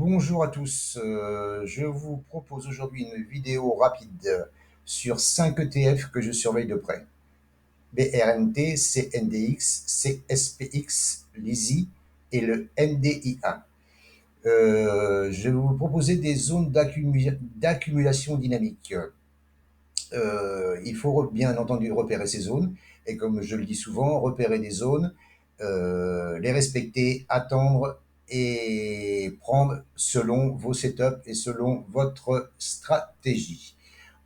Bonjour à tous, je vous propose aujourd'hui une vidéo rapide sur 5 ETF que je surveille de près. BRNT, CNDX, CSPX, LISI et le NDIA. Je vais vous proposer des zones d'accumulation dynamique. Il faut bien entendu repérer ces zones et comme je le dis souvent, repérer des zones, les respecter, attendre et prendre selon vos setups et selon votre stratégie.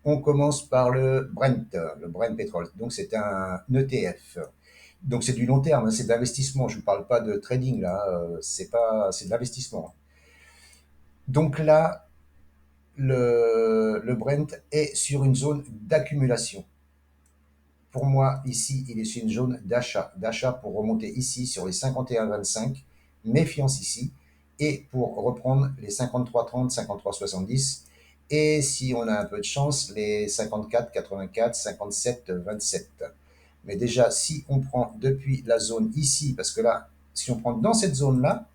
On commence par le Brent Petrol. Donc c'est un ETF. Donc c'est du long terme, hein, c'est de l'investissement. Je ne parle pas de trading là, c'est de l'investissement. Donc là, le Brent est sur une zone d'accumulation. Pour moi, ici, il est sur une zone d'achat pour remonter ici sur les 51,25, méfiance ici, et pour reprendre les 53,30, 53,70, et si on a un peu de chance, les 54,84, 57,27. Mais déjà, si on prend depuis la zone ici, parce que là, si on prend dans cette zone-là,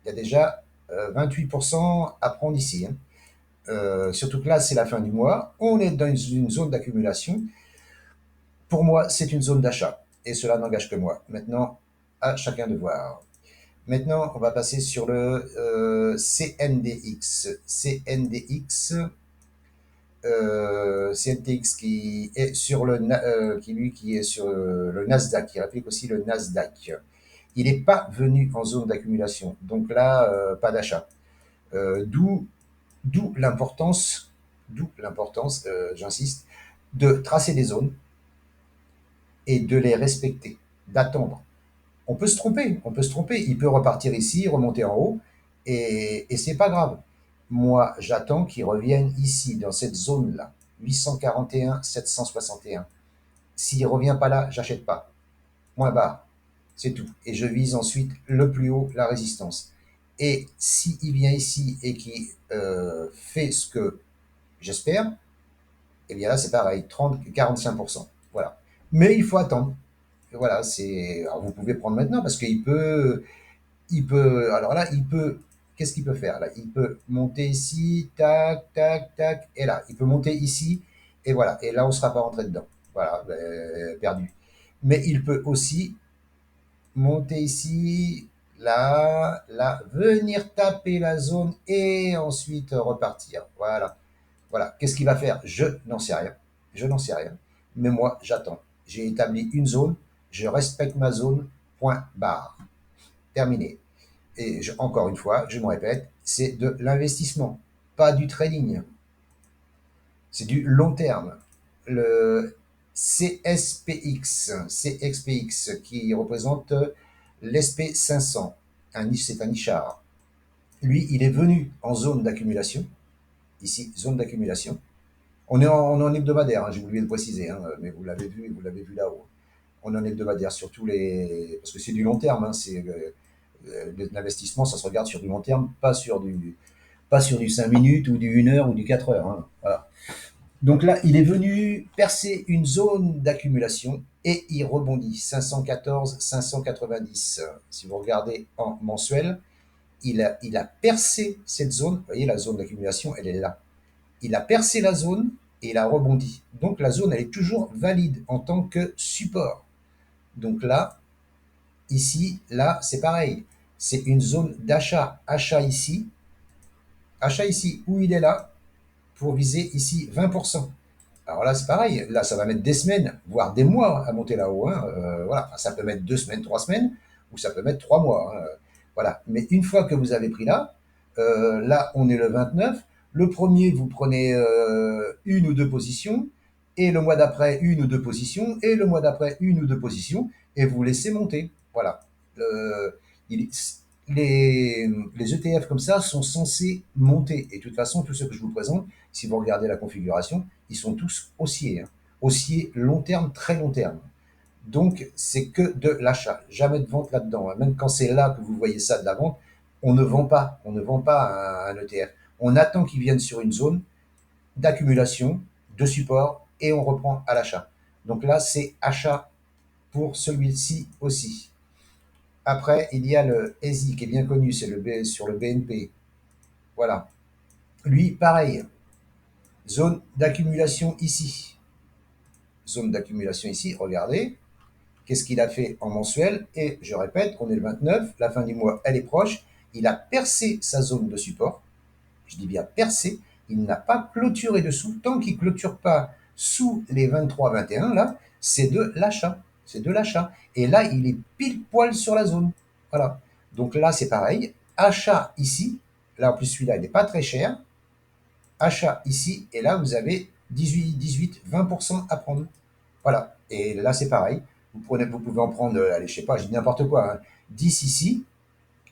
il y a déjà 28% à prendre ici, hein. Surtout que là, c'est la fin du mois, on est dans une zone d'accumulation. Pour moi, c'est une zone d'achat et cela n'engage que moi. Maintenant, à chacun de voir. Maintenant, on va passer sur le CNDX. CNDX qui est sur qui est sur le Nasdaq, qui réplique aussi le Nasdaq. Il n'est pas venu en zone d'accumulation, donc là, pas d'achat. D'où l'importance, j'insiste, de tracer des zones et de les respecter, d'attendre. On peut se tromper, il peut repartir ici, remonter en haut, et c'est pas grave. Moi, j'attends qu'il revienne ici, dans cette zone-là, 841, 761. S'il revient pas là, j'achète pas. Moins bas, c'est tout. Et je vise ensuite le plus haut, la résistance. Et s'il vient ici et qu'il fait ce que j'espère, eh bien là, c'est pareil, 30, 45%. Voilà. Mais il faut attendre. Voilà, alors vous pouvez prendre maintenant parce alors là, qu'est-ce qu'il peut faire là? Il peut monter ici, tac, tac, tac, et là, il peut monter ici, et voilà, et là, on ne sera pas rentré dedans. Voilà, perdu. Mais il peut aussi monter ici, là, là, venir taper la zone et ensuite repartir. Voilà. Voilà. Qu'est-ce qu'il va faire? Je n'en sais rien. Je n'en sais rien. Mais moi, j'attends. J'ai établi une zone, je respecte ma zone, point barre. Terminé. Et encore une fois, je me répète, c'est de l'investissement, pas du trading. C'est du long terme. Le CSPX qui représente l'SP500, c'est un nichard. Lui, il est venu en zone d'accumulation. Ici, zone d'accumulation. On est en hebdomadaire, hein, j'ai oublié de préciser, hein, mais vous l'avez vu là-haut. On est en hebdomadaire sur tous les. Parce que c'est du long terme, hein, l'investissement, ça se regarde sur du long terme, pas sur du 5 minutes ou du 1 heure ou du 4 heures, hein, voilà. Donc là, il est venu percer une zone d'accumulation et il rebondit 514, 590. Si vous regardez en mensuel, il a percé cette zone. Vous voyez, la zone d'accumulation, elle est là. Il a percé la zone et il a rebondi. Donc la zone, elle est toujours valide en tant que support. Donc là, ici, là, c'est pareil. C'est une zone d'achat. Achat ici, où il est là, pour viser ici 20%. Alors là, c'est pareil. Là, ça va mettre des semaines, voire des mois à monter là-haut, hein. Voilà, ça peut mettre 2 semaines, 3 semaines, ou ça peut mettre 3 mois, hein. Voilà. Mais une fois que vous avez pris là, là, on est le 29. Le premier, vous prenez une ou deux positions, et le mois d'après, une ou deux positions, et le mois d'après, une ou deux positions, et vous laissez monter. Voilà. Euh, il- les ETF comme ça sont censés monter. Et de toute façon, tous ceux que je vous présente, si vous regardez la configuration, ils sont tous haussiers, hein. Haussiers long terme, très long terme. Donc, c'est que de l'achat. Jamais de vente là-dedans, hein. Même quand c'est là que vous voyez ça de la vente, on ne vend pas. On ne vend pas un ETF. On attend qu'il vienne sur une zone d'accumulation, de support, et on reprend à l'achat. Donc là, c'est achat pour celui-ci aussi. Après, il y a le ESI qui est bien connu, c'est sur le BNP. Voilà. Lui, pareil. Zone d'accumulation ici. Zone d'accumulation ici, regardez. Qu'est-ce qu'il a fait en mensuel? Et je répète, on est le 29, la fin du mois, elle est proche. Il a percé sa zone de support. Je dis bien percé. Il n'a pas clôturé dessous. Tant qu'il ne clôture pas sous les 23-21, là, c'est de l'achat. C'est de l'achat. Et là, il est pile poil sur la zone. Voilà. Donc là, c'est pareil. Achat ici. Là, en plus, celui-là, il n'est pas très cher. Achat ici. Et là, vous avez 18, 18, 20% à prendre. Voilà. Et là, c'est pareil. Vous pouvez en prendre, allez, je sais pas, je dis n'importe quoi, hein, 10 ici.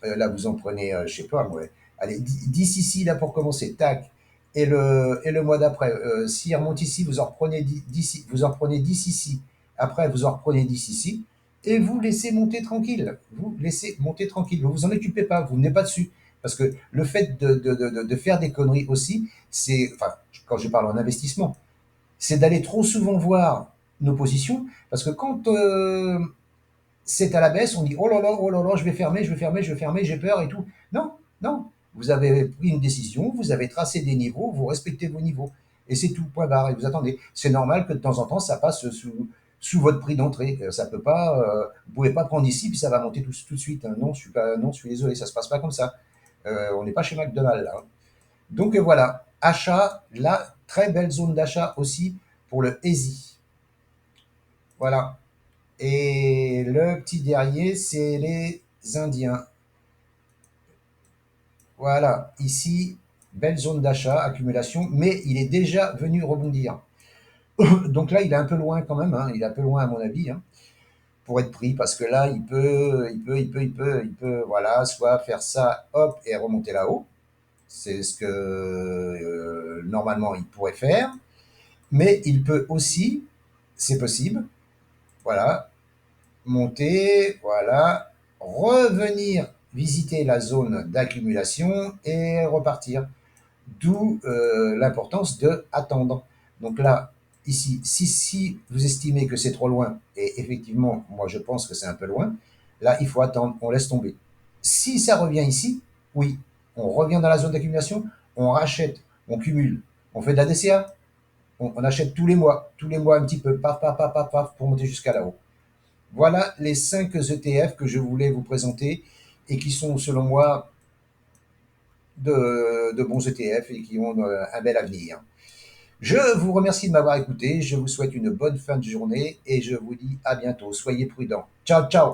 Là, vous en prenez, je sais pas, ouais. Allez, 10 ici, là, pour commencer. Tac. Et le mois d'après, s'il remonte ici, vous en reprenez 10, vous en prenez 10 ici. Après, vous en reprenez 10 ici. Et vous laissez monter tranquille. Vous laissez monter tranquille. Vous vous en occupez pas. Vous venez pas dessus. Parce que le fait de faire des conneries aussi, c'est, enfin, quand je parle en investissement, c'est d'aller trop souvent voir nos positions, parce que quand c'est à la baisse, on dit oh là là, je vais fermer, je vais fermer, je vais fermer, j'ai peur et tout. Non, non. Vous avez pris une décision, vous avez tracé des niveaux, vous respectez vos niveaux. Et c'est tout, point barre. Et vous attendez. C'est normal que de temps en temps, ça passe sous votre prix d'entrée. Ça peut pas, vous pouvez pas prendre ici, puis ça va monter tout de suite. Hein. Non, je suis pas, non, je suis désolé, ça se passe pas comme ça. On n'est pas chez McDonald's là. Hein. Donc voilà, achat, là, très belle zone d'achat aussi pour le Easy. Voilà. Et le petit derrière, c'est les Indiens. Voilà, ici, belle zone d'achat, accumulation, mais il est déjà venu rebondir. Donc là, il est un peu loin quand même, hein, il est un peu loin à mon avis, hein, pour être pris, parce que là, voilà, soit faire ça, hop, et remonter là-haut. C'est ce que normalement il pourrait faire. Mais il peut aussi, c'est possible, voilà, monter, voilà, revenir visiter la zone d'accumulation et repartir. D'où l'importance de attendre. Donc là, ici, si vous estimez que c'est trop loin, et effectivement, moi je pense que c'est un peu loin, là il faut attendre, on laisse tomber. Si ça revient ici, oui, on revient dans la zone d'accumulation, on rachète, on cumule, on fait de la DCA, on achète tous les mois un petit peu, paf, paf, paf, paf, paf, pour monter jusqu'à là-haut. Voilà les 5 ETF que je voulais vous présenter et qui sont, selon moi, de bons ETF et qui ont un bel avenir. Je vous remercie de m'avoir écouté, je vous souhaite une bonne fin de journée et je vous dis à bientôt. Soyez prudents. Ciao, ciao!